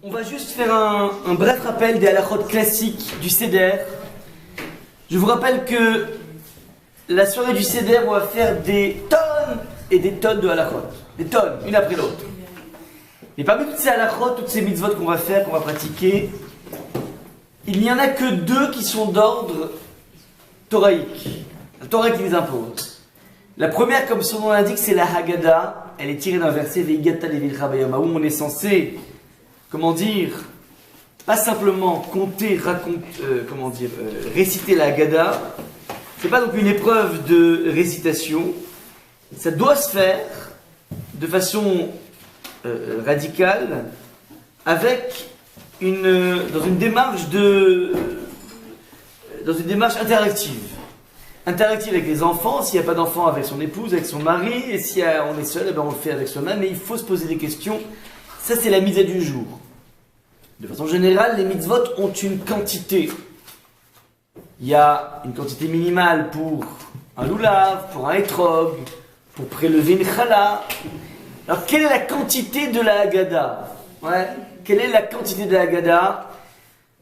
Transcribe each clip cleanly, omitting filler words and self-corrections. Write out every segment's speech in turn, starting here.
On va juste faire un bref rappel des halakhot classiques du Seder. Je vous rappelle que la soirée du Seder, on va faire des tonnes et des tonnes de halakhot. Des tonnes, une après l'autre. Et parmi toutes ces halakhot, toutes ces mitzvot qu'on va faire, qu'on va pratiquer, il n'y en a que deux qui sont d'ordre thoraïque. La Torah qui les impose. La première, comme son nom l'indique, c'est la Haggadah. Elle est tirée d'un verset Ve'igata levilcha bayom, où on est censé, pas simplement compter, réciter la Haggadah. C'est pas donc une épreuve de récitation. Ça doit se faire de façon radicale, avec dans une démarche interactive. Interactive avec les enfants, s'il n'y a pas d'enfant, avec son épouse, avec son mari, et si on est seul, on le fait avec soi-même, mais il faut se poser des questions. Ça, c'est la mitzvah du jour. De façon générale, les mitzvot ont une quantité. Il y a une quantité minimale pour un loulav, pour un etrog, pour prélever une chala. Alors, quelle est la quantité de la Haggadah? Quelle est la quantité de la Haggadah?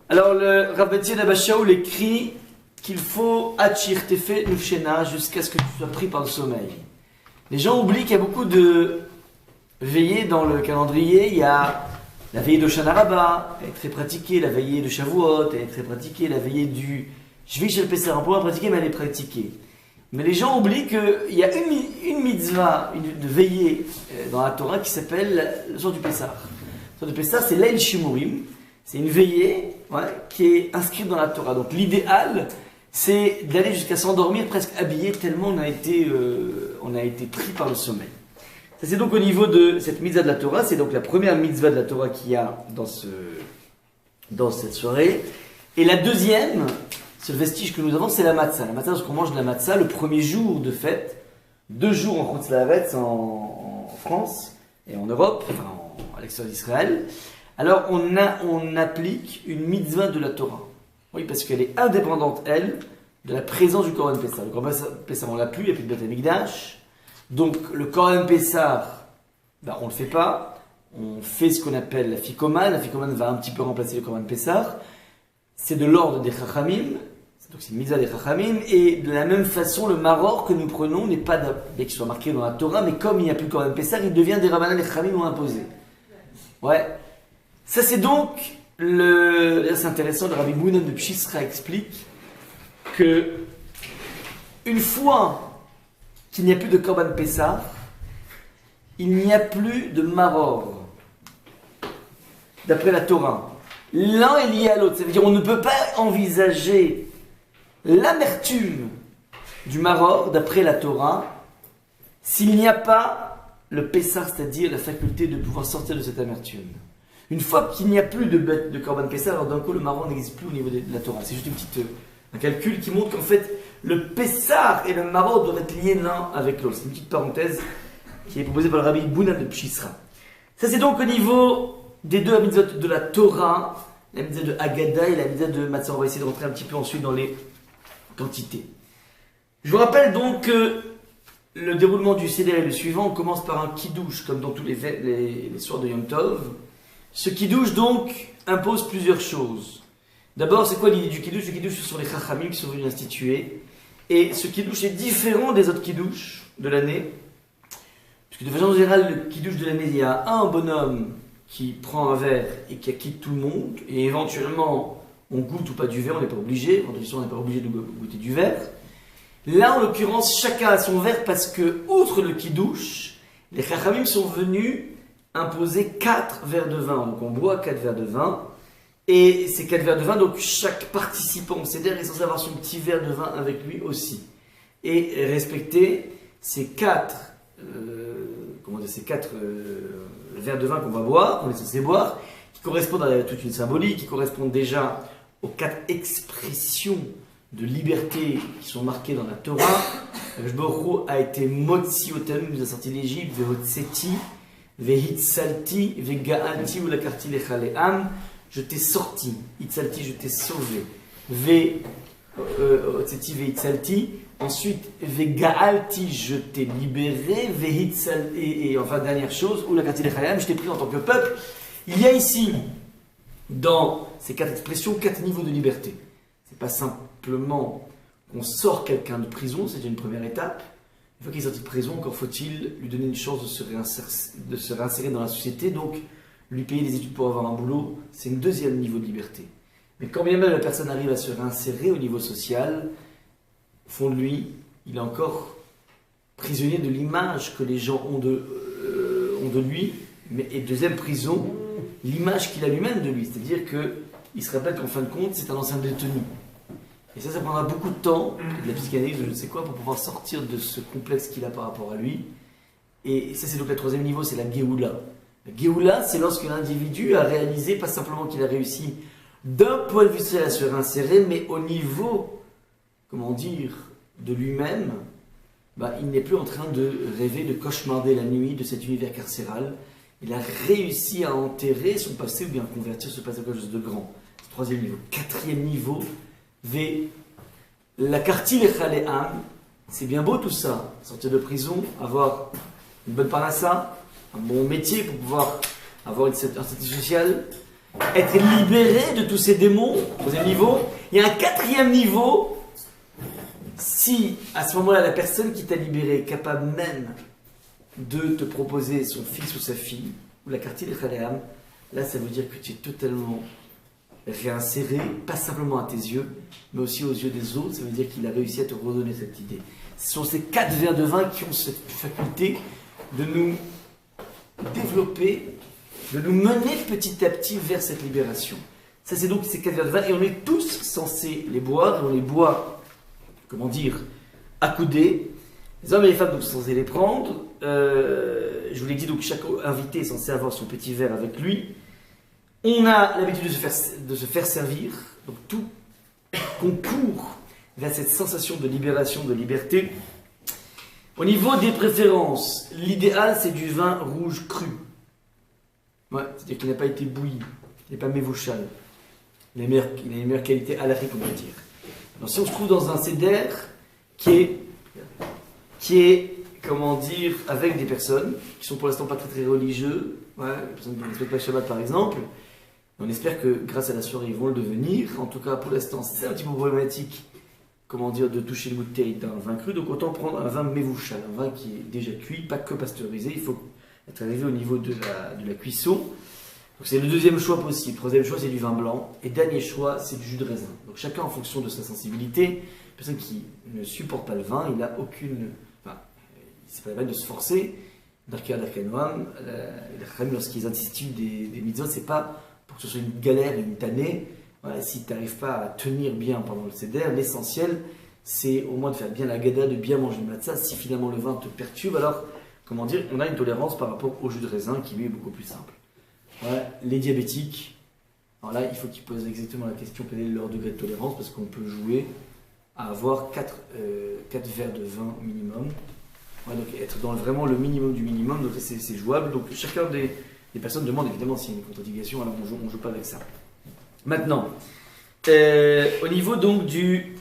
Alors, le Rav Betzien Abba Shaul écrit qu'il faut Achir Tefe Nufshena jusqu'à ce que tu sois pris par le sommeil. Les gens oublient qu'il y a beaucoup de veillées dans le calendrier. Il y a la veillée de Shana Rabbah, elle est très pratiquée, la veillée de Shavuot, elle est très pratiquée, la veillée du Shvi Shel Pesach, un peu moins pratiquée, mais elle est pratiquée. Mais les gens oublient qu'il y a une mitzvah de veillée dans la Torah qui s'appelle le soir du Pesach. Le soir du Pesach, c'est Leil Shimurim. C'est une veillée qui est inscrite dans la Torah. Donc l'idéal, c'est d'aller jusqu'à s'endormir presque habillé tellement on a été pris par le sommeil. Ça, c'est donc au niveau de cette mitzvah de la Torah. C'est donc la première mitzvah de la Torah qu'il y a dans cette soirée. Et la deuxième, c'est le vestige que nous avons, c'est la matzah. La matzah, lorsqu'on mange de la matzah, le premier jour de fête, 2 jours en Chutz La'aretz, en France et en Europe, à l'extérieur d'Israël. Alors on applique une mitzvah de la Torah. Oui, parce qu'elle est indépendante, elle, de la présence du Korban Pessah. Le Korban Pessah, on l'a plus, il n'y a plus de Beth Amikdash. Donc le Korban Pessah, on ne le fait pas. On fait ce qu'on appelle la Fikoman. La Fikoman va un petit peu remplacer le Korban Pessah. C'est de l'ordre des Chachamim. Donc c'est une mitzvah des Chachamim. Et de la même façon, le maror que nous prenons n'est pas bien qu'il soit marqué dans la Torah, mais comme il n'y a plus le Korban Pessah, il devient des Rabbanan, les Chachamim ont imposé. Ouais. Ça, c'est donc là, c'est intéressant, le Rabbi Bounan de Pshisra explique que une fois qu'il n'y a plus de Korban Pessah, il n'y a plus de maror d'après la Torah. L'un est lié à l'autre, ça veut dire on ne peut pas envisager l'amertume du maror d'après la Torah s'il n'y a pas le Pessah, c'est-à-dire la faculté de pouvoir sortir de cette amertume. Une fois qu'il n'y a plus de Korban Pessah, alors d'un coup le maror n'existe plus au niveau de la Torah. C'est juste un calcul qui montre qu'en fait le Pessah et le maror doivent être liés l'un avec l'autre. C'est une petite parenthèse qui est proposée par le Rabbi Bounan de Pshisra. Ça, c'est donc au niveau des deux mitzvot de la Torah, la mitzvah de Haggadah et la mitzvah de Matzah. On va essayer de rentrer un petit peu ensuite dans les quantités. Je vous rappelle donc que le déroulement du Seder est le suivant. On commence par un kiddush, comme dans tous les soirs de Yom Tov. Ce kiddush donc impose plusieurs choses. D'abord, c'est quoi l'idée du kiddush? Le kiddush, ce sont les chachamim qui sont venus l'instituer. Et ce kiddush est différent des autres kiddush de l'année. Puisque de façon générale, le kiddush de l'année, il y a un bonhomme qui prend un verre et qui acquitte tout le monde. Et éventuellement, on goûte ou pas du verre, on n'est pas obligé. En tradition, on n'est pas obligé de goûter du verre. Là, en l'occurrence, chacun a son verre parce que, outre le kiddush, les chachamim sont venus imposer 4 verres de vin. Donc on boit 4 verres de vin. Et ces 4 verres de vin, donc chaque participant au Seder est censé avoir son petit verre de vin avec lui aussi. Et respecter ces 4 verres de vin qu'on va boire, qu'on est censé boire, qui correspondent à toute une symbolique, qui correspondent déjà aux 4 expressions de liberté qui sont marquées dans la Torah. Baruch Hu a été Motzi Otam, il nous a sorti d'Égypte, Vehotseti, Vehitzalti, Vegaalti ou la karti lecha le'am, je t'ai sorti, Hitzalti, je t'ai sauvé, Vehotseti, Vehitzalti, ensuite Vegaalti, je t'ai libéré, Vehitzalti, et enfin dernière chose, ou la karti lecha le'am, je t'ai pris en tant que peuple. Il y a ici dans ces 4 expressions, 4 niveaux de liberté. C'est pas simplement qu'on sort quelqu'un de prison, c'est déjà une première étape. Une fois qu'il est sorti de prison, encore faut-il lui donner une chance de se réinsérer dans la société, donc lui payer des études pour avoir un boulot, c'est un deuxième niveau de liberté. Mais quand bien même la personne arrive à se réinsérer au niveau social, au fond de lui, il est encore prisonnier de l'image que les gens ont de lui, et deuxième prison, l'image qu'il a lui-même de lui, c'est-à-dire qu'il se rappelle qu'en fin de compte, c'est un ancien détenu. Et ça prendra beaucoup de temps, de la psychanalyse, de je ne sais quoi, pour pouvoir sortir de ce complexe qu'il a par rapport à lui. Et ça, c'est donc le troisième niveau, c'est la Géoula. La Géoula, c'est lorsque l'individu a réalisé, pas simplement qu'il a réussi d'un point de vue social à se réinsérer, mais au niveau, comment dire, de lui-même, il n'est plus en train de rêver, de cauchemarder la nuit de cet univers carcéral. Il a réussi à enterrer son passé ou bien convertir ce passé à quelque chose de grand. C'est le troisième niveau. Quatrième niveau, V. La karti l'echale'am. C'est bien beau tout ça. Sortir de prison, avoir une bonne parnassa, un bon métier pour pouvoir avoir un statut social, être libéré de tous ces démons. Troisième niveau. Il y a un quatrième niveau. Si à ce moment-là, la personne qui t'a libéré est capable même de te proposer son fils ou sa fille, ou la karti l'echale'am, là ça veut dire que tu es totalement réinséré, pas simplement à tes yeux, mais aussi aux yeux des autres. Ça veut dire qu'il a réussi à te redonner cette idée. Ce sont ces 4 verres de vin qui ont cette faculté de nous développer, de nous mener petit à petit vers cette libération. Ça, c'est donc ces 4 verres de vin, et on est tous censés les boire, et on les boit, comment dire, accoudés. Les hommes et les femmes donc, sont censés les prendre. Je vous l'ai dit, donc chaque invité est censé avoir son petit verre avec lui. On a l'habitude de se faire servir, donc tout concourt vers cette sensation de libération, de liberté. Au niveau des préférences, l'idéal c'est du vin rouge cru. Ouais, c'est-à-dire qu'il n'a pas été bouilli, il n'est pas mévouchal. Il a une meilleure qualité halakhique, on va dire. Alors si on se trouve dans un seder qui est, comment dire, avec des personnes qui sont pour l'instant pas très très religieux, des personnes qui ne respectent pas le Shabbat par exemple, on espère que grâce à la soirée ils vont le devenir. En tout cas pour l'instant c'est un petit peu problématique, comment dire, de toucher le goût de thé d'un vin cru, donc autant prendre un vin mévouchal, un vin qui est déjà cuit, pas que pasteurisé. Il faut être arrivé au niveau de la cuisson. Donc c'est le deuxième choix possible. Troisième choix c'est du vin blanc, et dernier choix c'est du jus de raisin. Donc chacun en fonction de sa sensibilité. Une personne qui ne supporte pas le vin, il n'a aucune, c'est pas la peine de se forcer. Darka Darkanoam, lorsqu'ils instituent des mitzvot, c'est pas pour que ce soit une galère et une tannée. Voilà, si tu n'arrives pas à tenir bien pendant le seder, l'essentiel c'est au moins de faire bien la gada, de bien manger le matzah. Si finalement le vin te perturbe, alors comment dire, on a une tolérance par rapport au jus de raisin qui lui est beaucoup plus simple. Voilà, les diabétiques, alors là il faut qu'ils posent exactement la question quel est leur degré de tolérance, parce qu'on peut jouer à avoir 4 verres de vin minimum. Ouais, donc être dans vraiment le minimum du minimum, donc c'est jouable. Donc chacun des personnes demande évidemment s'il y a une contre-indication, alors on ne joue pas avec ça. Maintenant, au niveau donc du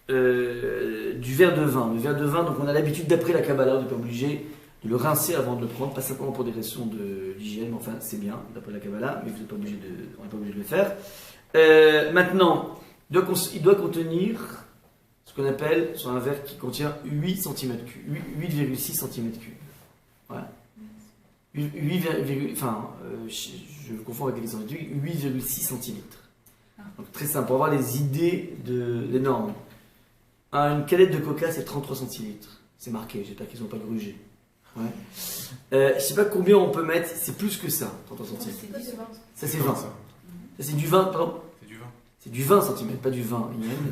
verre de vin. Le verre de vin, donc on a l'habitude d'après la Kabbalah, on n'est pas obligé de le rincer avant de le prendre, pas simplement pour des raisons d'hygiène, mais enfin c'est bien d'après la Kabbalah, mais vous n'êtes pas obligé on n'est pas obligé de le faire. Maintenant, il doit contenir ce qu'on appelle, sur un verre qui contient 8 cm3, 8,6 cm3. Voilà. Je confonds avec les centilitres, 8,6 centilitres. Donc très simple, pour avoir les idées des normes. Une canette de coca, c'est 33 centilitres. C'est marqué, j'espère qu'ils n'ont pas grugé. Ouais. Je ne sais pas combien on peut mettre, c'est plus que ça, 33 centilitres. Ça c'est 20. Ça c'est du 20, pardon. C'est du 20 cm, pas du 20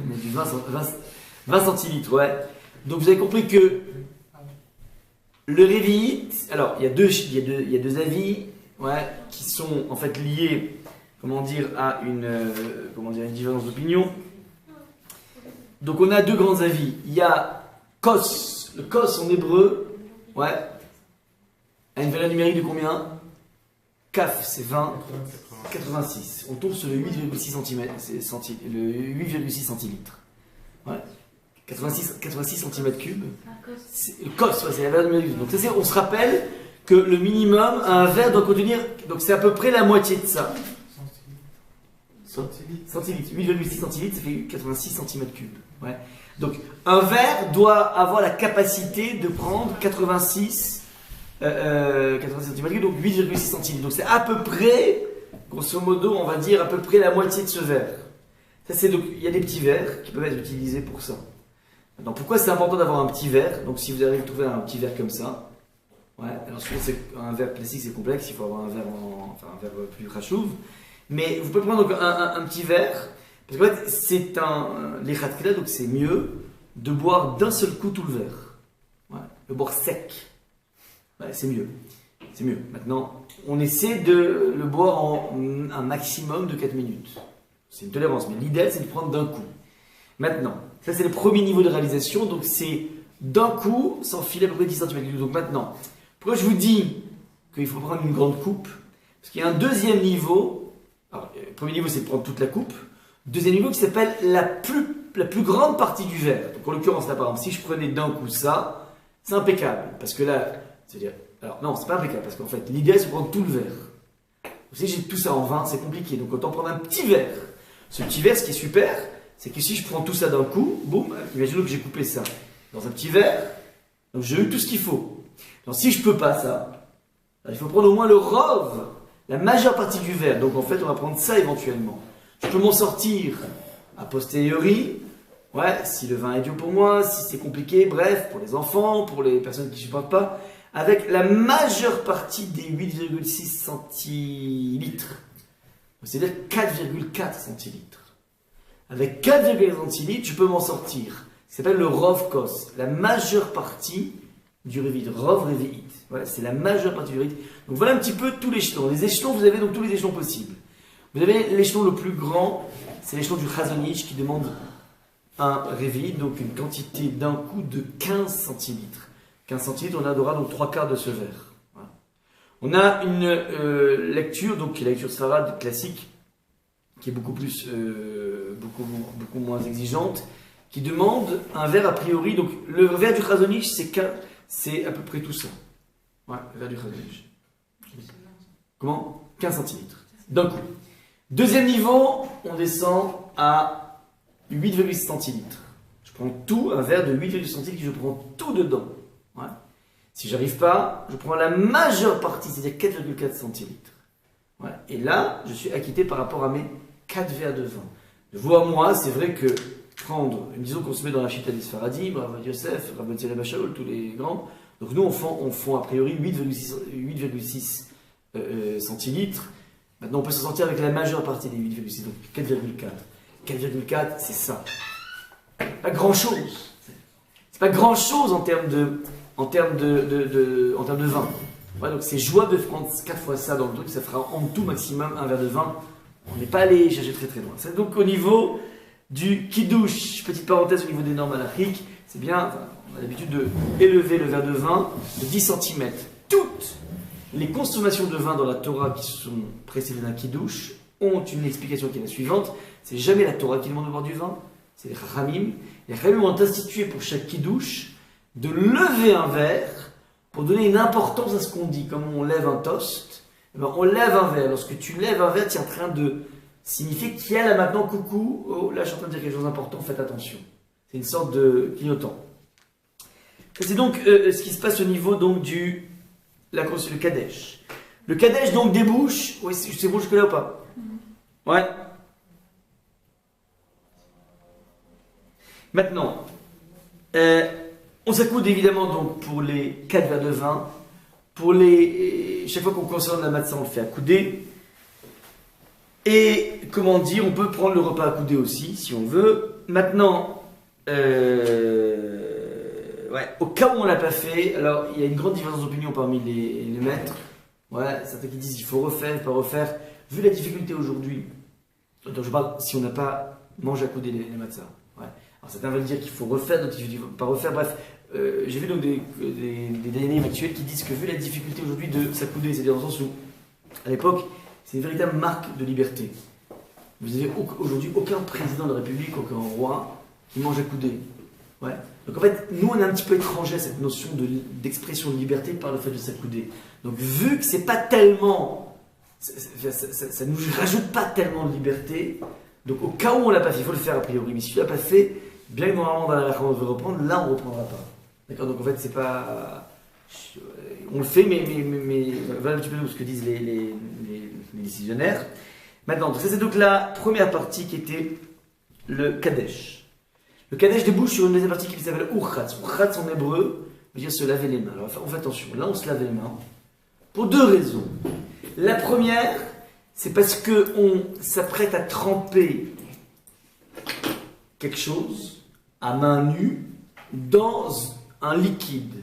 mais du 20 centilitres, ouais. Donc vous avez compris que le révite, alors il y a deux avis, ouais, qui sont en fait liés, comment dire, à une différence d'opinion. Donc on a deux grands avis. Il y a kos, le kos en hébreu, ouais, a une valeur numérique de combien? Kaf, c'est 20, 86. On tombe sur le 8,6 centilitres. Ouais. 86 cm3. Le cos, c'est la valeur numérique. Donc on se rappelle que le minimum, un verre doit contenir, donc c'est à peu près la moitié de ça. Centilitres. 8,6 centilitres, ça fait 86 cm3. Ouais. Donc, un verre doit avoir la capacité de prendre 86 cm3, donc 8,6 centilitres. Donc, c'est à peu près, grosso modo, on va dire à peu près la moitié de ce verre. Ça, c'est donc, il y a des petits verres qui peuvent être utilisés pour ça. Maintenant, pourquoi c'est important d'avoir un petit verre? Donc, si vous arrivez à trouver un petit verre comme ça, ouais, alors souvent, un verre plastique, c'est complexe, il faut avoir un verre, un verre plus rachouve. Mais vous pouvez prendre donc un petit verre, parce qu'en fait, c'est les khatkila, donc c'est mieux de boire d'un seul coup tout le verre. Ouais, le boire sec. Ouais, c'est mieux. C'est mieux. Maintenant, on essaie de le boire en un maximum de 4 minutes. C'est une tolérance, mais l'idéal, c'est de prendre d'un coup. Maintenant, ça, c'est le premier niveau de réalisation, donc c'est d'un coup, s'enfiler à peu près 10 cm. Donc maintenant, pourquoi je vous dis qu'il faut prendre une grande coupe? Parce qu'il y a un deuxième niveau. Alors, le premier niveau, c'est de prendre toute la coupe. Deuxième niveau qui s'appelle la plus grande partie du verre. Donc, en l'occurrence, là, par exemple, si je prenais d'un coup ça, c'est impeccable. Parce que là, c'est-à-dire, alors non, c'est pas impeccable. Parce qu'en fait, l'idée, c'est de prendre tout le verre. Si j'ai tout ça en 20, c'est compliqué. Donc, autant prendre un petit verre. Ce petit verre, ce qui est super, c'est que si je prends tout ça d'un coup, boum, imaginons que j'ai coupé ça dans un petit verre. Donc, j'ai eu tout ce qu'il faut. Donc, si je peux pas ça, il faut prendre au moins le rove. La majeure partie du verre, donc en fait on va prendre ça éventuellement. Je peux m'en sortir a posteriori, ouais, si le vin est dur pour moi, si c'est compliqué, bref, pour les enfants, pour les personnes qui ne supportent pas, avec la majeure partie des 8,6 centilitres, c'est-à-dire 4,4 centilitres. Avec 4,4 centilitres, je peux m'en sortir. Ça s'appelle le Rov Kos, la majeure partie du Revit, Rov Revit. Voilà, c'est la majeure partie du rite. Donc voilà un petit peu tous les échelons. Les échelons, vous avez donc tous les échelons possibles. Vous avez l'échelon le plus grand, c'est l'échelon du Chazonich qui demande un Revit, donc une quantité d'un coup de 15 centilitres. 15 centilitres, on aura donc 3/4 de ce verre. Voilà. On a une lecture, donc qui est la lecture Sfarad classique, qui est beaucoup plus, beaucoup moins exigeante, qui demande un verre a priori. Donc le verre du Chazonich, c'est à peu près tout ça. Ouais, le verre du Chazonich. Comment? 15 centilitres. D'un coup. Deuxième niveau, on descend à 8,6 centilitres. Je prends tout, un verre de 8,6 centilitres, je prends tout dedans. Ouais. Si j'arrive pas, je prends la majeure partie, c'est-à-dire 4,4 centilitres. Ouais. Et là, je suis acquitté par rapport à mes 4 verres de vin. De vous à moi, c'est vrai que prendre, disons qu'on se met dans la chita des Sfaradim, Rav Yosef, Rav Tzadok Bashaol, tous les grands. Donc nous, on fond a priori 8,6 centilitres. Maintenant, on peut se sortir avec la majeure partie des 8,6, donc 4,4. 4,4, c'est ça. Pas grand-chose. C'est pas grand-chose en termes de vin. Ouais, donc c'est joyeux de prendre 4 fois ça dans le truc, ça fera en tout maximum un verre de vin. On n'est pas allé chercher très très loin. C'est donc au niveau du kidouche, petite parenthèse au niveau des normes halachiques, c'est bien, enfin, on a l'habitude d'élever le verre de vin de 10 cm. Toutes les consommations de vin dans la Torah qui sont précédées d'un kidouche ont une explication qui est la suivante. C'est jamais la Torah qui demande de boire du vin, c'est les Chachamim. Les Chachamim ont institué pour chaque kidouche de lever un verre pour donner une importance à ce qu'on dit. Comme on lève un toast, eh ben on lève un verre. Lorsque tu lèves un verre, tu es en train de signifier qu'il y a là maintenant coucou, oh là je suis en train de dire quelque chose d'important, faites attention. C'est une sorte de clignotant. C'est donc ce qui se passe au niveau donc le Kadesh. Le Kadesh donc débouche, oui, c'est bon jusque là ou pas? Ouais. Maintenant, on s'accoude évidemment donc pour les 4 verres de vin. Chaque fois qu'on consomme la matzah, on le fait accouder. Et comment dire, on peut prendre le repas accoudé aussi, si on veut. Maintenant, au cas où on ne l'a pas fait, alors il y a une grande différence d'opinion parmi les maîtres. Ouais, certains qui disent il faut refaire, pas refaire. Vu la difficulté aujourd'hui, donc je parle si on n'a pas mangé accoudé les matzahs. Ouais. Alors certains veulent dire qu'il faut refaire, d'autres disent pas refaire. Bref, j'ai vu donc des dynamiques actuelles qui disent que vu la difficulté aujourd'hui de s'accouder, c'est-à-dire dans le sens où, à l'époque, c'est une véritable marque de liberté. Vous n'avez aujourd'hui aucun président de la République, aucun roi qui mange accoudé. Ouais. Donc en fait, nous on est un petit peu étrangers à cette notion d'expression de liberté par le fait de s'accouder. Donc vu que c'est pas tellement ça ne nous rajoute pas tellement de liberté. Donc au cas où on l'a pas fait, il faut le faire a priori. Mais si tu l'as pas fait, bien que normalement dans la on devrait reprendre, là on reprendra pas. D'accord. Donc en fait c'est pas, on le fait, mais voilà un petit peu ce que disent les décisionnaires. Maintenant, ça c'est donc la première partie qui était le Kadesh. Le Kadesh débouche sur une deuxième partie qui s'appelle Urchatz. Urchatz en hébreu veut dire se laver les mains. Alors on fait attention, là on se lave les mains pour deux raisons. La première, c'est parce qu'on s'apprête à tremper quelque chose à main nue dans un liquide.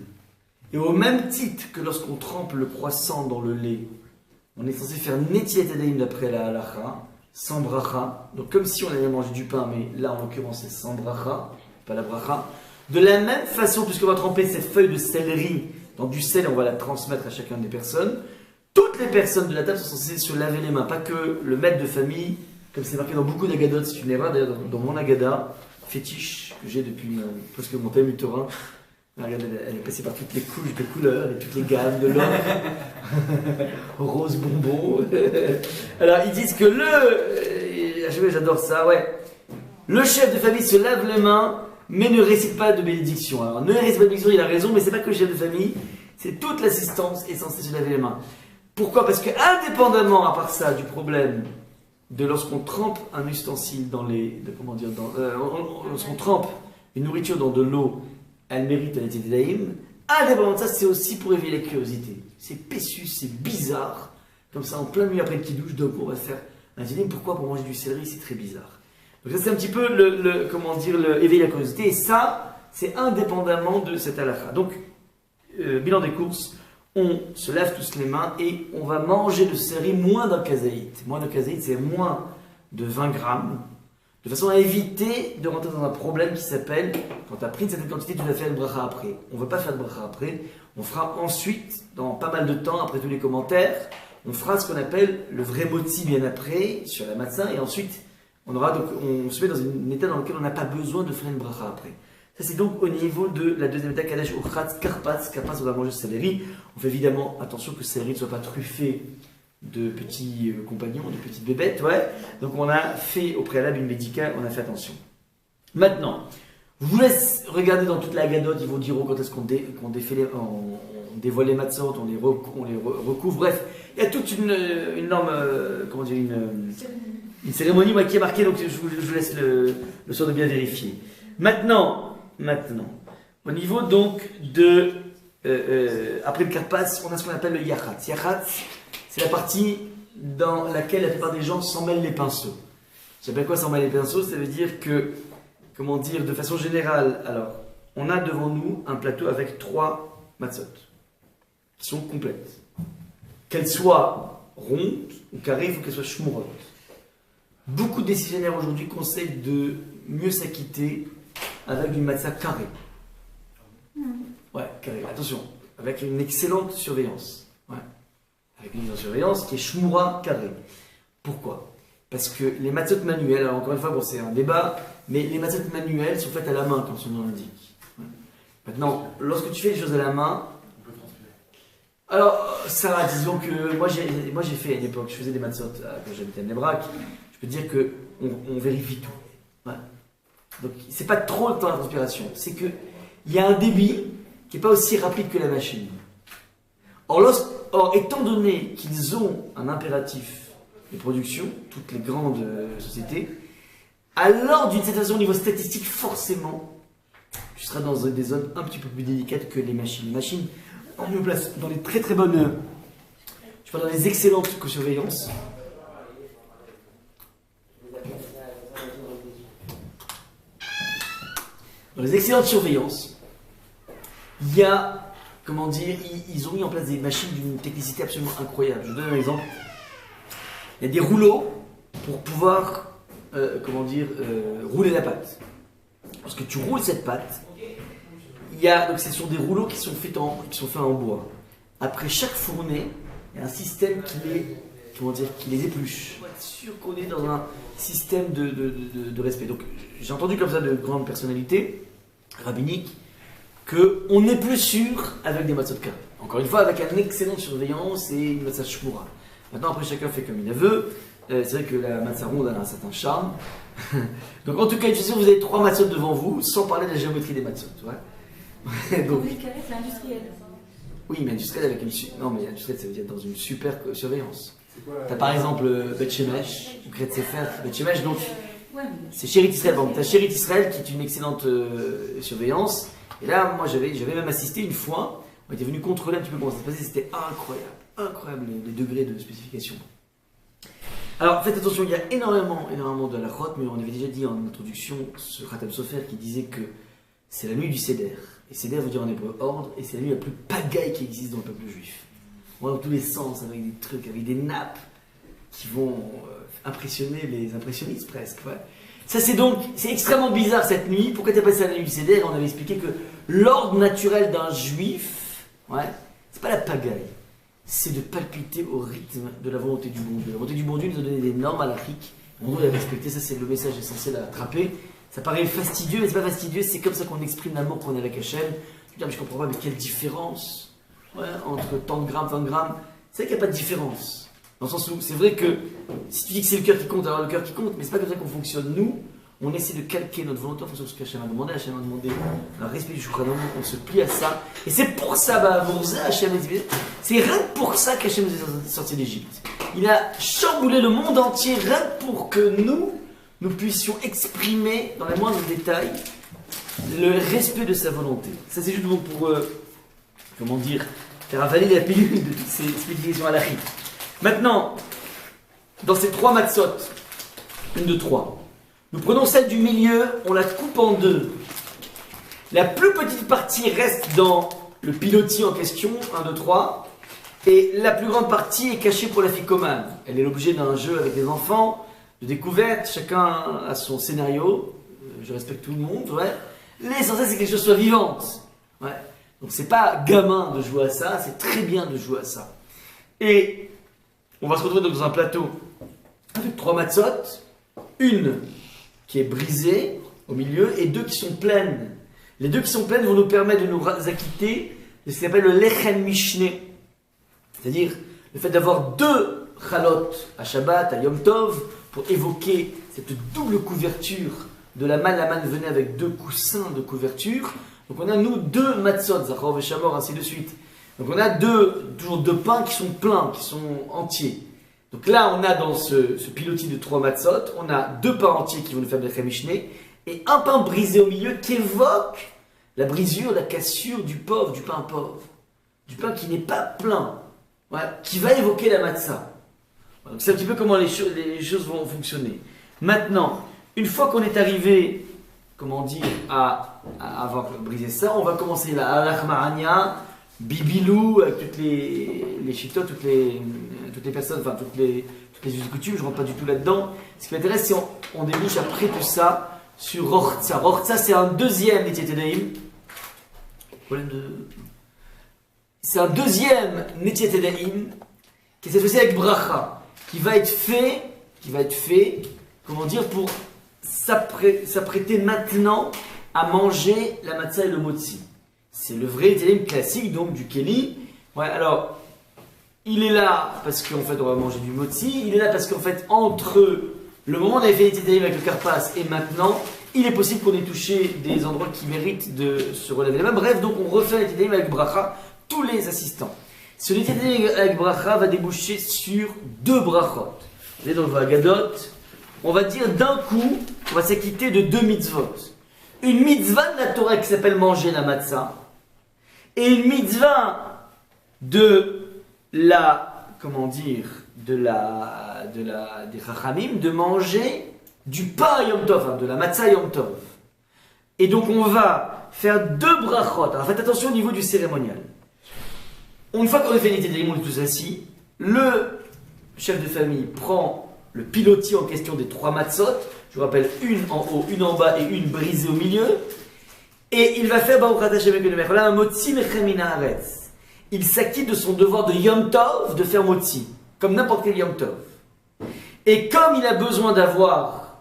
Et au même titre que lorsqu'on trempe le croissant dans le lait, on est censé faire Netilat Yadayim d'après la halacha, sans bracha. Donc comme si on avait mangé du pain, mais là en l'occurrence c'est sans bracha, pas la bracha. De la même façon, puisqu'on va tremper cette feuille de céleri dans du sel et on va la transmettre à chacune des personnes, toutes les personnes de la table sont censées se laver les mains, pas que le maître de famille, comme c'est marqué dans beaucoup d'agadotes, c'est une erreur d'ailleurs dans mon agada, fétiche que j'ai depuis presque mon thème utérin. Elle est passée par toutes les couches de couleurs et toutes les gammes de l'or. Rose bonbon. Alors ils disent que j'adore ça, ouais. Le chef de famille se lave les mains, mais ne récite pas de bénédiction. Alors ne récite pas de bénédiction, il a raison, mais c'est pas que le chef de famille, c'est toute l'assistance est censée se laver les mains. Pourquoi? Parce que indépendamment, à part ça, du problème de lorsqu'on trempe un ustensile dans lorsqu'on trempe une nourriture dans de l'eau, elle mérite un étidaïm. Indépendamment de ça, c'est aussi pour éveiller la curiosité. C'est péchu, c'est bizarre. Comme ça, en plein milieu après une petite douche, donc on va faire un étidaïm. Pourquoi? Pour manger du céleri, c'est très bizarre. Donc ça, c'est un petit peu éveiller la curiosité. Et ça, c'est indépendamment de cette halakha. Donc, bilan des courses. On se lave tous les mains et on va manger le céleri moins d'un kazaït. Moins d'un kazaït, c'est moins de 20 grammes. De façon à éviter de rentrer dans un problème qui s'appelle, quand tu as pris une certaine quantité, tu dois faire le bracha après. On ne veut pas faire le bracha après. On fera ensuite, dans pas mal de temps, après tous les commentaires, on fera ce qu'on appelle le vrai moti bien après, sur la matzah. Et ensuite, on se met dans un état dans lequel on n'a pas besoin de faire une bracha après. Ça, c'est donc au niveau de la deuxième étape, Kadesh Urchatz, Karpatz. Karpatz, on va manger le céleri. On fait évidemment attention que le céleri ne soit pas truffé de petits compagnons, de petites bébêtes, ouais. Donc on a fait au préalable une médicale, on a fait attention. Maintenant, je vous laisse regarder dans toute la gadote, ils vont dire quand est-ce qu'on dévoile les matzot, on les recouvre, bref. Il y a toute une norme, une cérémonie qui est marquée, donc je vous laisse le soin de bien vérifier. Maintenant, au niveau donc de, après le karpas, on a ce qu'on appelle le yachatz. Yachatz, c'est la partie dans laquelle la plupart des gens s'en mêlent les pinceaux. Ça s'appelle quoi s'en mêler les pinceaux? Ça veut dire que, de façon générale, alors, on a devant nous un plateau avec 3 matzot qui sont complètes. Qu'elles soient rondes ou carrées, il faut qu'elles soient shmurot. Beaucoup de décisionnaires aujourd'hui conseillent de mieux s'acquitter avec une matzah carrée. Ouais, carrée. Attention, avec une excellente surveillance. Ouais. Avec une surveillance qui est shmura carrée. Pourquoi? Parce que les matzot manuelles, alors encore une fois, bon, c'est un débat, mais les matzot manuelles sont faites à la main, comme son nom l'indique. Ouais. Maintenant, lorsque tu fais les choses à la main, alors, Sarah, disons que moi j'ai fait à l'époque, je faisais des matzot quand j'habitais à Nebrak, je peux te dire qu'on vérifie tout. Ouais. Donc, c'est pas trop le temps de la transpiration, c'est qu'il y a un débit qui n'est pas aussi rapide que la machine. Or, étant donné qu'ils ont un impératif de production, toutes les grandes sociétés, alors d'une certaine façon, au niveau statistique, forcément, tu seras dans des zones un petit peu plus délicates que les machines. Les machines, on nous place dans les très très bonnes, dans les excellentes surveillances. Dans les excellentes surveillances, il y a, ils ont mis en place des machines d'une technicité absolument incroyable. Je vous donne un exemple. Il y a des rouleaux pour pouvoir, rouler la pâte. Lorsque tu roules cette pâte, donc ce sont des rouleaux qui sont faits en bois. Après chaque fournée, il y a un système qui les épluche. Pour être sûr qu'on est dans un système de respect. Donc j'ai entendu comme ça de grandes personnalités rabbiniques qu'on est plus sûr avec des matzot carrés. Encore une fois, avec une excellente surveillance et une matzah shmura. Maintenant, après, chacun fait comme il veut. C'est vrai que la matzah ronde a un certain charme. Donc, en tout cas, vous avez 3 matzot devant vous, sans parler de la géométrie des matzot. Ouais. Donc, c'est industriel. oui, mais industriel avec une... Non, mais industriel, ça veut dire dans une super surveillance. T'as par exemple Bet Shemesh, ou Kret Sefer, Bet Shemesh, donc c'est Chérit Israël. Bon, t'as Chérit Israël qui est une excellente surveillance. Et là, moi, j'avais même assisté une fois. On était venu contrôler un petit peu comment ça se passait. C'était incroyable les degrés de spécification. Alors, faites attention, il y a énormément de halachot, mais on avait déjà dit en introduction ce Khatam Sofer qui disait que c'est la nuit du Seder. Et Seder veut dire en hébreu ordre, et c'est la nuit la plus pagaille qui existe dans le peuple juif. On va dans tous les sens, avec des trucs, avec des nappes qui vont impressionner les impressionnistes presque. Ouais. Ça c'est extrêmement bizarre cette nuit. Pourquoi tu as passé la nuit du Seder? On avait expliqué que l'ordre naturel d'un juif, c'est pas la pagaille, c'est de palpiter au rythme de la volonté du bon Dieu. La volonté du bon Dieu nous a donné des normes halachiques, on doit les respecter, ça c'est le message essentiel à attraper. Ça paraît fastidieux, mais c'est pas fastidieux, c'est comme ça qu'on exprime l'amour qu'on a avec Hachem. Tu dis, mais je comprends pas, mais quelle différence entre tant de grammes, 20 grammes. C'est vrai qu'il n'y a pas de différence. Dans le sens où c'est vrai que si tu dis que c'est le cœur qui compte, alors le cœur qui compte, mais c'est pas comme ça qu'on fonctionne. Nous, on essaie de calquer notre volonté en fonction de ce qu'Hachem a demandé. Hachem a demandé un respect du Shulchan Aruch, on se plie à ça. Et c'est pour ça, Hachem a dit, c'est rien que pour ça qu'Hachem nous est sorti d'Égypte. Il a chamboulé le monde entier rien que pour que nous puissions exprimer dans les moindres détails le respect de sa volonté. Ça c'est juste pour faire avaler la pilule de toutes ces spécifications à l'achit. Maintenant, dans ces 3 matzot, une de 3, nous prenons celle du milieu, on la coupe en 2. La plus petite partie reste dans le pilotis en question, 1, 2, 3, et la plus grande partie est cachée pour la ficomane. Elle est l'objet d'un jeu avec des enfants, de découverte, chacun a son scénario, je respecte tout le monde, L'essentiel c'est que les choses soient vivantes. Donc c'est pas gamin de jouer à ça, c'est très bien de jouer à ça. Et on va se retrouver dans un plateau avec 3 matzot, une qui est brisée au milieu et 2 qui sont pleines. Les 2 qui sont pleines vont nous permettre de nous acquitter de ce qu'on appelle le lechem mishné, c'est-à-dire le fait d'avoir 2 chalot à Shabbat, à Yom Tov, pour évoquer cette double couverture de la manne. La manne venait avec 2 coussins de couverture. Donc on a nous 2 matzot, Zachor et Shamor, ainsi de suite. Donc on a toujours 2 pains qui sont pleins, qui sont entiers. Donc là on a dans ce pilotis de 3 matzot, on a 2 pains entiers qui vont nous faire le Mishné, et un pain brisé au milieu qui évoque la brisure, la cassure du pauvre, du pain pauvre. Du pain qui n'est pas plein, qui va évoquer la matzah. Donc c'est un petit peu comment les choses vont fonctionner. Maintenant, une fois qu'on est arrivé, à avoir brisé ça, on va commencer la Alachmarania, Bibilou, avec toutes les chitot, toutes les personnes, enfin toutes les us et coutumes, je ne rentre pas du tout là-dedans. Ce qui m'intéresse, c'est on débouche après tout ça sur Rortza. Rortza, c'est un deuxième Netiat Yadayim. C'est un deuxième Netiat Yadayim, qui est cette fois-ci avec Bracha, qui va être fait, pour s'apprêter maintenant à manger la matzah et le motzi. C'est le vrai Netiat classique, donc du Keli. Alors, il est là parce qu'en fait on va manger du motzi, il est là parce qu'en fait entre le moment où on avait fait Netiat avec le karpas et maintenant, il est possible qu'on ait touché des endroits qui méritent de se relever les mains. Bref, donc on refait Netiat avec bracha, tous les assistants. Ce Netiat avec bracha va déboucher sur 2 brachot. Vous voyez dans le Vagadot, on va dire d'un coup, on va s'acquitter de 2 mitzvot. Une mitzvah de la Torah qui s'appelle manger la matzah, et une mitzvah de des Chachamim, de manger du pain Yom Tov, de la matzah Yom Tov. Et donc on va faire 2 brachot. Alors faites attention au niveau du cérémonial. Une fois qu'on a fait l'été on est tous assis, le chef de famille prend le pilotis en question des 3 matzot, je vous rappelle, une en haut, une en bas et une brisée au milieu, et il va faire un motzi lechem min haaretz. Il s'acquitte de son devoir de Yom Tov de faire motzi, comme n'importe quel Yom Tov. Et comme il a besoin d'avoir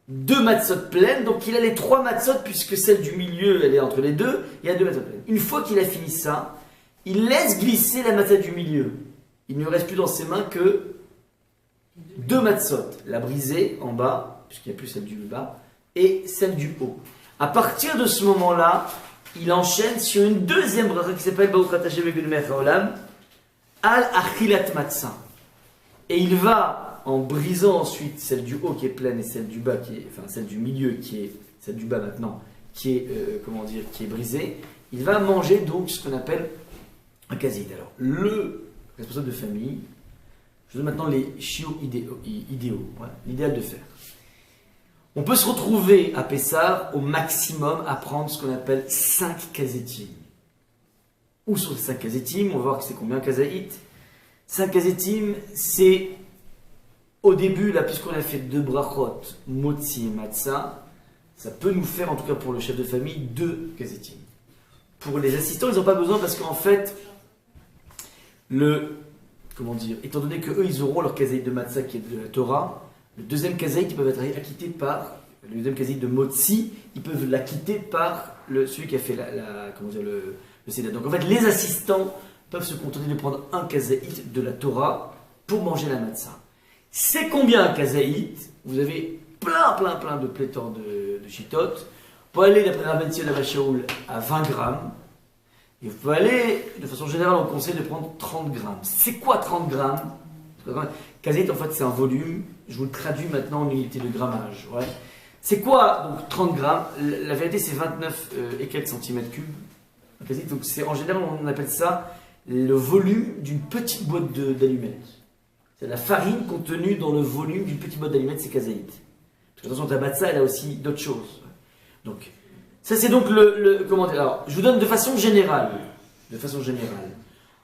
2 matzot pleines, donc il a les 3 matzot, puisque celle du milieu, elle est entre les 2, il y a 2 matzot pleines. Une fois qu'il a fini ça, il laisse glisser la matzah du milieu. il ne lui reste plus dans ses mains que 2 matzot. La brisée en bas, puisqu'il n'y a plus celle du bas, et celle du haut. À partir de ce moment-là, il enchaîne sur une deuxième bracha qui s'appelle Baruch Ata Hashem Eloheinu melech haolam, Al Achilat Matzah. Et il va, en brisant ensuite celle du haut qui est pleine et celle du bas, enfin celle du milieu qui est, celle du bas maintenant, qui est, qui est brisée, il va manger donc ce qu'on appelle un kazid. Alors, le responsable de famille, je donne maintenant les chiots idéaux, voilà, l'idéal de faire. On peut se retrouver à Pessah au maximum à prendre ce qu'on appelle 5 kazetim. Où sont ces 5 kazetim? On va voir que c'est combien kazaït. 5 kazetim, c'est au début, là, puisqu'on a fait 2 brachot, motzi et matzah, ça peut nous faire, en tout cas pour le chef de famille, 2 kazetim. Pour les assistants, ils n'ont pas besoin parce qu'en fait, étant donné qu'eux, ils auront leur kazaït de matzah qui est de la Torah, le deuxième kazaït, ils peuvent être acquittés par, le deuxième kazaït de motzi, ils peuvent l'acquitter par celui qui a fait le sédat. Donc en fait, les assistants peuvent se contenter de prendre un kazaït de la Torah pour manger la matzah. C'est combien un kazaït? Vous avez plein de pléthores de chitotes. Vous pouvez aller, d'après Rabban Sion Shaul, à 20 grammes. Et vous pouvez aller, de façon générale, on conseille de prendre 30 grammes. C'est quoi 30 grammes? Kazaït, en fait, c'est un volume. Je vous le traduis maintenant en unité de grammage. Ouais. C'est quoi donc 30 grammes? La vérité, c'est 29 et quelques centimètres cubes. Donc, en général, on appelle ça le volume d'une petite boîte d'allumettes. C'est la farine contenue dans le volume d'une petite boîte d'allumettes, c'est kazaït. Parce que attention, ta matzah, elle a aussi d'autres choses. Donc, ça, c'est donc comment dire. Alors, je vous donne de façon générale.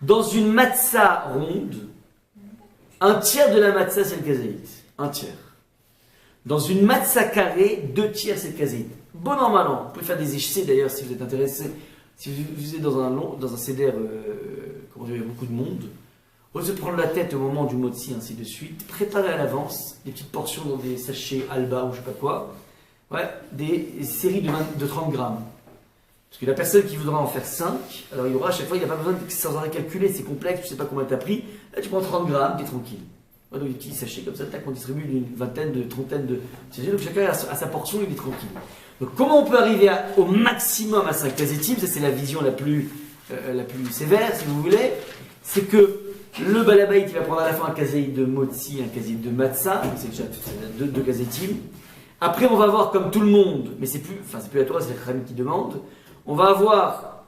Dans une matzah ronde, un tiers de la matzah, c'est le kazaït. Un tiers. Dans une matzah carrée, 2 tiers, c'est le kazaït. Bon an, mal an. Vous pouvez faire des ishsés d'ailleurs si vous êtes intéressé. Si vous êtes dans un seder, il y a beaucoup de monde, au lieu de se prendre la tête au moment du motzi, ainsi de suite, préparez à l'avance des petites portions dans des sachets Alba ou je sais pas quoi, ouais, des séries de 30 grammes. Parce que la personne qui voudra en faire 5, alors il y aura à chaque fois, il n'y a pas besoin de sans arrêt calculer, c'est complexe, tu sais pas combien tu as pris, là tu prends 30 grammes, tu es tranquille. Ouais, donc des petits sachets comme ça, tac, on distribue une vingtaine, trentaine de sachets, donc chacun a sa portion, il est tranquille. Donc comment on peut arriver au maximum à 5 kazetim? Ça c'est la vision la plus sévère si vous voulez. C'est que le balabait il va prendre à la fin un kazeït de motzi, un kazeït de matzah, c'est déjà 2 kazetim. Après on va avoir comme tout le monde, mais c'est plus la Torah, c'est le Khamim qui demande, on va avoir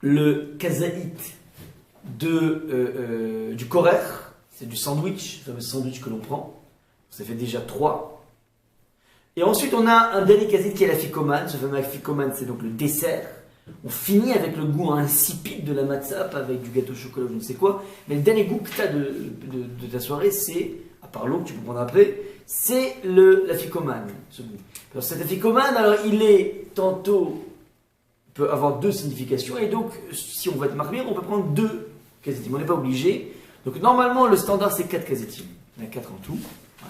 le kazaït du korer, c'est du sandwich, le fameux sandwich que l'on prend. Ça fait déjà 3. Et ensuite, on a un dernier kazaït qui est la ficomane. Ce fameux ficomane, c'est donc le dessert. On finit avec le goût insipide de la matzah, pas avec du gâteau au chocolat ou je ne sais quoi. Mais le dernier goût que tu as de ta soirée, c'est, à part l'eau que tu peux prendre après, c'est la ficomane, ce goût. Alors cet ficomane, alors il est tantôt, peut avoir 2 significations. Et donc, si on va être marmire, on peut prendre 2 kazaïtim. On n'est pas obligé. Donc normalement, le standard, c'est 4 kazaïtim. Il y en a 4 en tout. Ouais.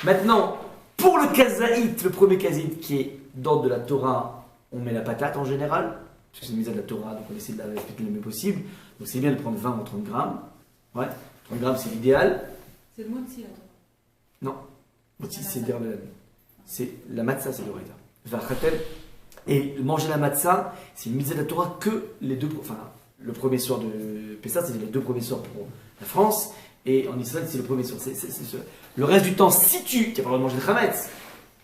Maintenant, pour le kazaït, le premier kazaït qui est d'ordre de la Torah, on met la patate en général, parce que c'est une mise à de la Torah, donc on essaie de la respecter le mieux possible. Donc c'est bien de prendre 20 ou 30 grammes. Ouais, 30 grammes c'est l'idéal. C'est le motzi la Torah? Non, motzi c'est derrière l'année. C'est la matzah, c'est l'oreita. Vachatel. Et manger la matzah, c'est une mise à de la Torah que les 2, le premier soir de Pessah, c'est les 2 premiers soirs pour la France. Et en Israël, c'est le premier soir. Le reste du temps, si tu n'as pas le droit de manger de chametz,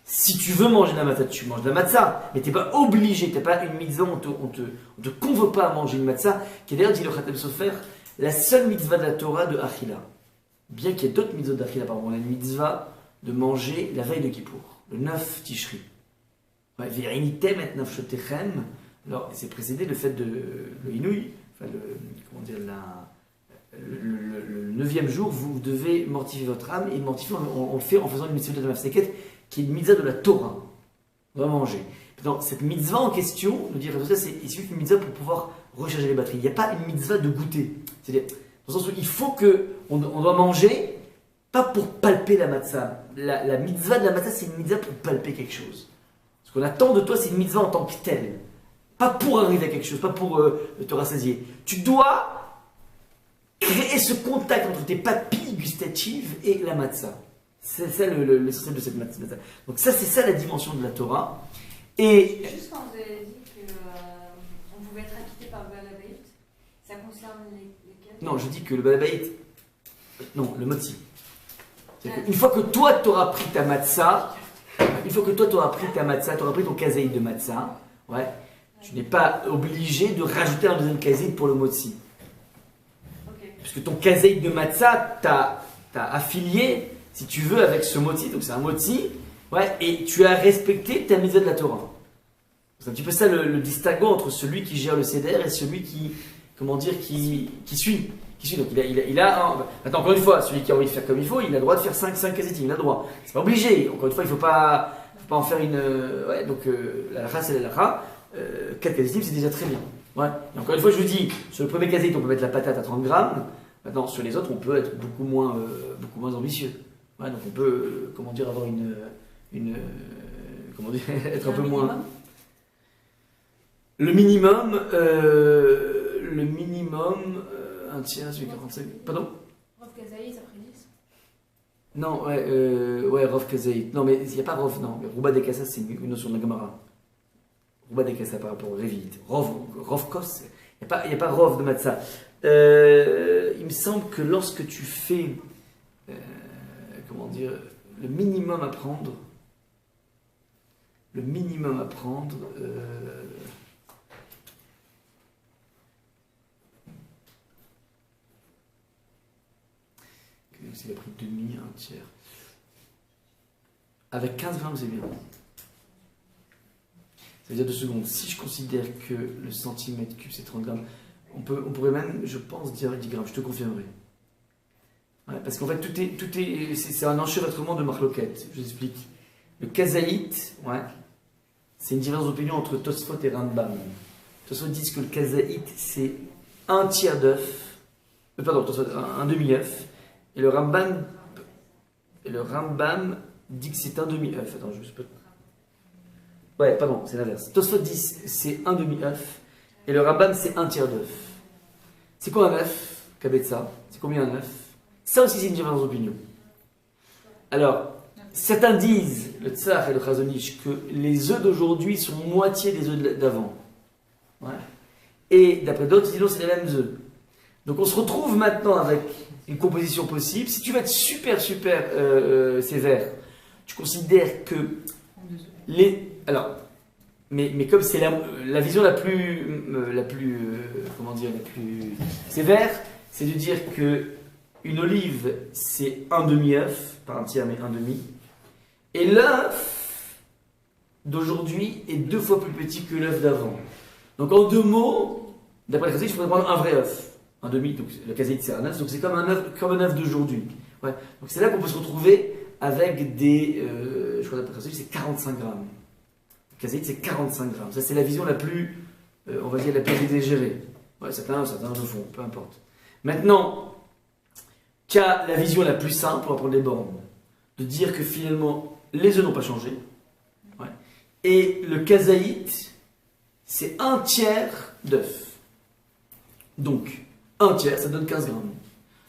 si tu veux manger de la matzah, tu manges de la matzah. Mais tu n'es pas obligé, tu n'as pas une mitzvah, on te convoque pas à manger une matzah, qui est d'ailleurs, dit le Khatam Sofer, la seule mitzvah de la Torah de Achila. Bien qu'il y ait d'autres mitzvahs d'Achila, par exemple, on a une mitzvah de manger la veille de Kippour, le 9 Tishri. V'yinitem et nafshotechem. Alors, c'est précédé le fait de le Inouï, le 9e jour, vous devez mortifier votre âme, et mortifier, on le fait en faisant une mitzvah de Mafseket, qui est une mitzvah de la Torah. On va manger. Dans cette mitzvah en question, nous dire il suffit une mitzvah pour pouvoir recharger les batteries. Il n'y a pas une mitzvah de goûter. C'est-à-dire, dans le sens où il faut qu'on doit manger, pas pour palper la matzah. La mitzvah de la matzah, c'est une mitzvah pour palper quelque chose. Ce qu'on attend de toi, c'est une mitzvah en tant que telle. Pas pour arriver à quelque chose, pas pour te rassasier. Tu dois créer ce contact entre tes papilles gustatives et la matzah. C'est ça l'essentiel de cette matzah. Donc ça, c'est ça la dimension de la Torah. Et juste quand vous avez dit qu'on pouvait être acquitté par le balabait, ça concerne lesquels? non, je dis que le balabait, non, le motzi. Une fois que toi, tu auras pris ta matzah, tu auras pris ton kazaïd de matzah, ouais, tu n'es pas obligé de rajouter un deuxième kazaïd pour le motzi. Okay. Puisque ton kazaïd de matzah, t'as affilié, si tu veux, avec ce motzi, donc c'est un motzi, ouais, et tu as respecté ta mitzvah de la Torah. C'est un petit peu ça le distinguo entre celui qui gère le seder et celui qui, comment dire, qui suit. Donc il a maintenant, encore une fois, celui qui a envie de faire comme il faut, il a le droit de faire 5 kazetim, il a le droit. C'est pas obligé. Encore une fois, il ne faut pas en faire une. Ouais, donc la lacha, c'est la lacha. 4 kazetim, c'est déjà très bien. Ouais. Et encore une fois, je vous dis, sur le premier kazét, on peut mettre la patate à 30 grammes. Maintenant, sur les autres, on peut être beaucoup moins ambitieux. Ouais, donc on peut, comment dire, avoir comment dire, être un peu moins. Le minimum, un tiers, celui 45. Pardon? Rov Kazaït, après 10. Non, ouais, Rov Kazaït. Non, mais il n'y a pas Rov, non. Rouba de Kassa, c'est une notion de la Gemara. Rouba de Kassa par rapport au Révit. Rov Kos, il n'y a pas Rov de Matzah. Il me semble que lorsque tu fais, comment dire, le minimum à prendre, s'il a pris demi, un tiers. Avec 15 grammes, c'est bien. Ça veut dire 2 secondes. Si je considère que le centimètre cube, c'est 30 grammes, on pourrait même, je pense, dire 10 grammes. Je te confirmerai. Ouais, parce qu'en fait, c'est un enchevêtrement de marloquettes. Je vous explique. Le kazaït, ouais, c'est une différence d'opinion entre Tosfot et Rambam. Tosfot disent que le kazaït, c'est un tiers d'œuf. Pardon, Tosfot, un demi-œuf. Et le Rambam dit que c'est un demi-œuf. Attends, je me suis pas. Ouais, pardon, c'est l'inverse. Tosfot dit c'est un demi-œuf. Et le Rambam, c'est un tiers d'œuf. C'est quoi un œuf, Kabetza? C'est combien un œuf? Ça aussi, c'est une différence d'opinion. Alors, certains disent, le Tsar et le Chazonish, que les œufs d'aujourd'hui sont moitié des œufs d'avant. Ouais. Et d'après d'autres, sinon, c'est les mêmes œufs. Donc, on se retrouve maintenant avec une composition possible. Si tu vas être super sévère, tu considères que alors, mais comme c'est la vision la plus sévère, c'est de dire que une olive c'est un demi-œuf, pas un tiers mais un demi, et l'œuf d'aujourd'hui est 2 fois plus petit que l'œuf d'avant. Donc en 2 mots, d'après le Chazonish, il faudrait prendre un vrai œuf. Un demi, donc le kazaït c'est un œuf, donc c'est comme un œuf d'aujourd'hui. Ouais. Donc c'est là qu'on peut se retrouver avec des, je crois d'après c'est 45 grammes. Le kazaït c'est 45 grammes. Ça c'est la vision la plus, on va dire la plus exagérée. Ouais, certains le font, peu importe. Maintenant, tu as la vision la plus simple, on va prendre les bornes, de dire que finalement les œufs n'ont pas changé. Ouais. Et le kazaït c'est un tiers d'œuf. Donc, un tiers, ça donne 15 grammes.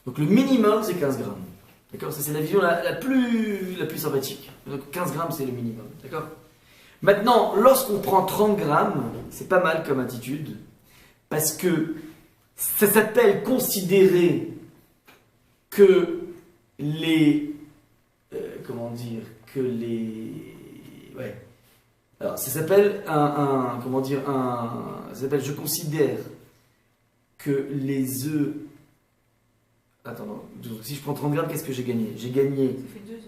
Donc le minimum, c'est 15 grammes. D'accord? Ça, c'est la vision la plus sympathique. Donc 15 grammes, c'est le minimum. D'accord? Maintenant, lorsqu'on prend 30 grammes, c'est pas mal comme attitude, parce que ça s'appelle considérer que les... comment dire? Que les... Ouais. Alors, ça s'appelle comment dire? Ça s'appelle, je considère que les œufs... Attends, non. Si je prends 30 grammes, qu'est-ce que j'ai gagné? J'ai gagné... Ça fait 2 œufs.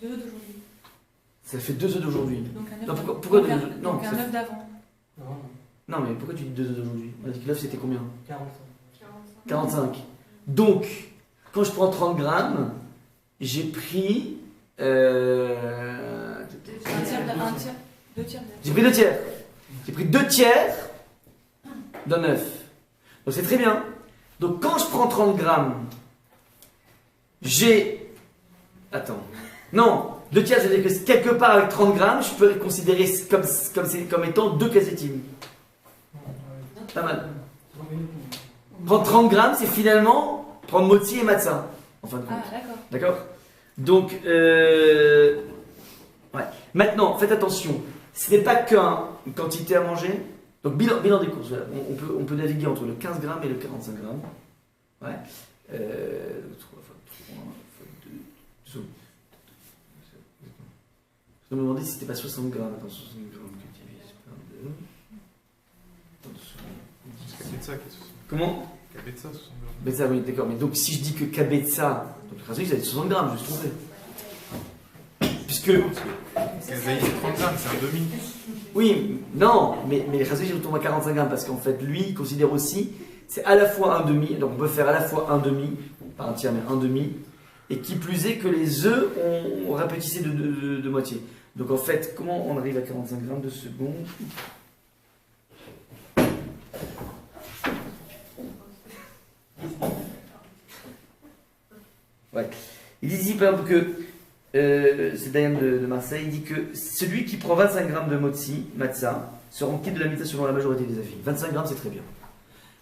2 œufs d'aujourd'hui. Ça fait 2 œufs d'aujourd'hui. Donc un œuf non, pourquoi donc, non, donc un œuf d'avant. Non, mais pourquoi tu dis 2 œufs d'aujourd'hui? On a dit que l'œuf c'était combien? 45. 45. Donc, quand je prends 30 grammes, j'ai pris... Un tiers. 2 tiers. J'ai pris 2 tiers. J'ai pris 2 tiers d'un œuf. Donc c'est très bien. Donc quand je prends 30 grammes, j'ai... Attends. Non, 2 tiers, c'est-à-dire que quelque part avec 30 grammes, je peux les considérer comme étant 2 kazetim. Pas mal. Prendre 30 grammes, c'est finalement prendre motzi et matzah, en fin de compte. Ah, d'accord. D'accord? Donc, ouais. Maintenant, faites attention, ce n'est pas qu'une quantité à manger. Donc, bilan des courses, voilà. On peut naviguer entre le 15 grammes et le 45 grammes. Ouais. 3 fois 3 fois 2. Je me demandais si c'était pas 60 grammes. Attends, 60 grammes que tu divises par 2. Kabetza qui est 60. Comment? Kabetza, 60 grammes. Kabetza, oui, d'accord. Mais donc, si je dis que Kabetza, donc le rasoir, ça va être 60 grammes, je me suis trompé. Puisque. Kazaï, c'est 30 grammes, c'est un demi. Oui, non, mais les rasoirs, ils tombent à 45 grammes parce qu'en fait, lui, il considère aussi, c'est à la fois un demi, donc on peut faire à la fois un demi, pas un tiers, mais un demi, et qui plus est que les œufs, on rapetissait de moitié. Donc en fait, comment on arrive à 45 grammes de seconde? Ouais. Il dit ici par exemple que, c'est Dayan de Marseille, il dit que celui qui prend 25 grammes de matzah, se rend quitte de la mitzvah selon la majorité des avis. 25 grammes, c'est très bien.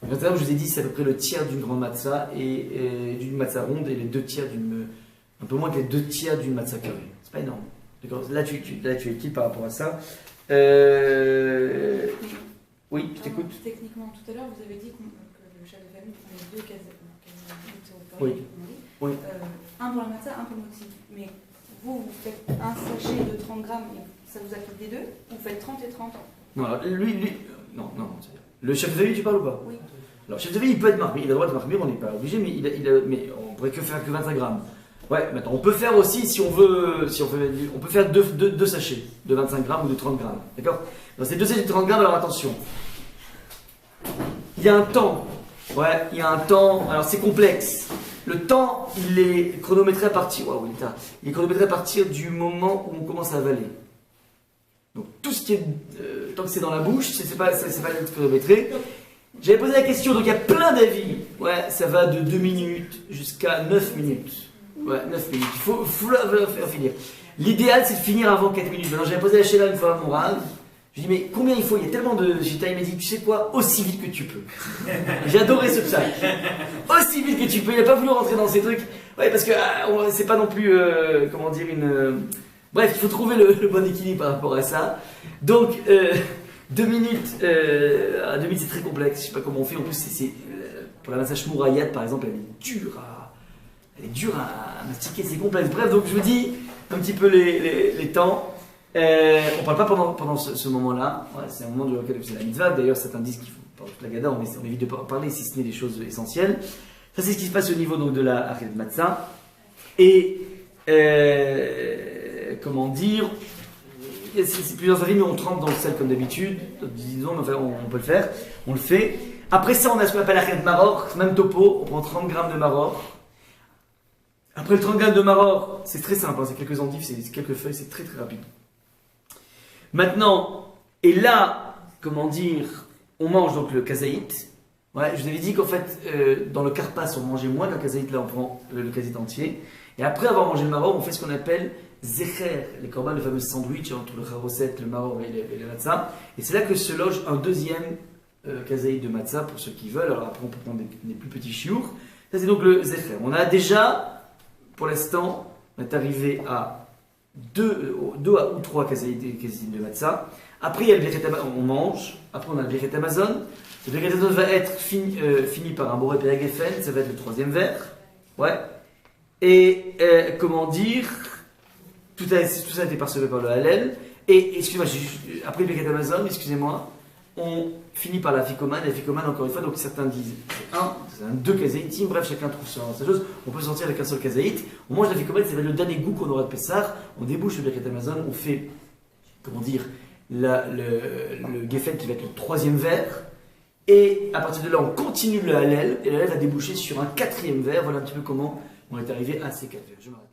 25 grammes, je vous ai dit, c'est à peu près le tiers d'une grande matzah et d'une matzah ronde et les 2 tiers d'une. Un peu moins que les 2 tiers d'une matzah carrée. C'est pas énorme. Là, tu es qui par rapport à ça? Oui, je t'écoute. Techniquement, tout à l'heure, vous avez dit que le chef de famille prenait 2 cases. Oui. Oui. Un pour la matzah, un pour le motzi. Mais vous faites un sachet de 30 grammes et ça vous acquitte les deux? Vous faites 30 et 30 ans? Non, alors, lui. Non. Le chef de famille, tu parles ou pas? Oui. Alors, le chef de famille, il peut être marmire. Il a le droit de marmire, on n'est pas obligé, mais mais on pourrait que faire que 25 grammes. Ouais, maintenant, on peut faire aussi, si on veut, on peut faire deux sachets de 25 grammes ou de 30 grammes. D'accord? Dans ces 2 sachets de 30 grammes, alors attention. Il y a un temps. Ouais, il y a un temps. Alors, c'est complexe. Le temps, il est chronométré à partir. Waouh, il est chronométré à partir du moment où on commence à avaler. Donc, tout ce qui est. Tant que c'est dans la bouche, c'est pas chronométré. J'avais posé la question, donc il y a plein d'avis. Ouais, ça va de 2 minutes jusqu'à 9 minutes. Ouais, 9 minutes. Il faut faire finir. L'idéal, c'est de finir avant 4 minutes. Maintenant, j'avais posé la chéla une fois à mon rave. Je lui ai dit, mais combien il faut? Il y a tellement de gita. Il m'a dit, tu sais quoi? Aussi vite que tu peux. J'ai adoré ce psaque. Aussi vite que tu peux. Il n'a pas voulu rentrer dans ces trucs. Ouais, parce que c'est pas non plus, comment dire, une. Bref, il faut trouver le bon équilibre par rapport à ça. Donc, 2 minutes, 2 minutes, c'est très complexe. Je sais pas comment on fait. En plus, pour la massage mouraillade, par exemple, elle est dure à mastiquer, c'est complexe. Bref, donc je vous dis un petit peu les temps. On parle pas pendant ce moment-là. Ouais, c'est un moment de lequel c'est la mitzvah. D'ailleurs, c'est un disque qu'il faut parler toute la gada. On évite de parler si ce n'est des choses essentielles. Ça, c'est ce qui se passe au niveau donc, de la Achelet Matzah. Et comment dire, c'est plusieurs avis, mais on trempe dans le sel comme d'habitude. Disons, enfin, on peut le faire. On le fait. Après ça, on a ce qu'on appelle Achelet Maror. Même topo. On prend 30 grammes de Maror. Après le 30 grammes de Maror, c'est très simple. Hein, c'est quelques endives, c'est quelques feuilles, c'est très très rapide. Maintenant, et là, comment dire, on mange donc le kazaït. Ouais, je vous avais dit qu'en fait, dans le karpas, on mangeait moins que le kazaït. Là, on prend le kazaït entier. Et après avoir mangé le maror, on fait ce qu'on appelle zecher, les korban, le fameux sandwich entre le charoset, le maror et le matzah. Et c'est là que se loge un deuxième kazaït de matzah pour ceux qui veulent. Alors après, on peut prendre des plus petits chiours. Ça, c'est donc le zecher. On a déjà, pour l'instant, on est arrivé à 2 ou 3 kazaït de matzah. Après, il y a le birkat Amazon, on mange. Après, on a le birkat Amazon. Le birkat Amazon va être fini par un boré péagefen, ça va être le 3e verre. Ouais. Et comment dire, tout ça a été parsemé par le Hallel. Et excusez-moi, après le birkat Amazon, excusez-moi, on finit par la ficomane. La ficomane, encore une fois, donc certains disent c'est un 2 kazaïtim, bref, chacun trouve sa chose. On peut sortir avec un seul kazaït. On mange la ficomane, ça va être le dernier goût qu'on aura de Pessah. On débouche le birkat Amazon, on fait, comment dire, le geffen qui va être le 3e verre. Et à partir de là, on continue le Hallel. Et le Hallel va déboucher sur un 4e verre. Voilà un petit peu comment on est arrivé à ces 4 verres. Je m'arrête.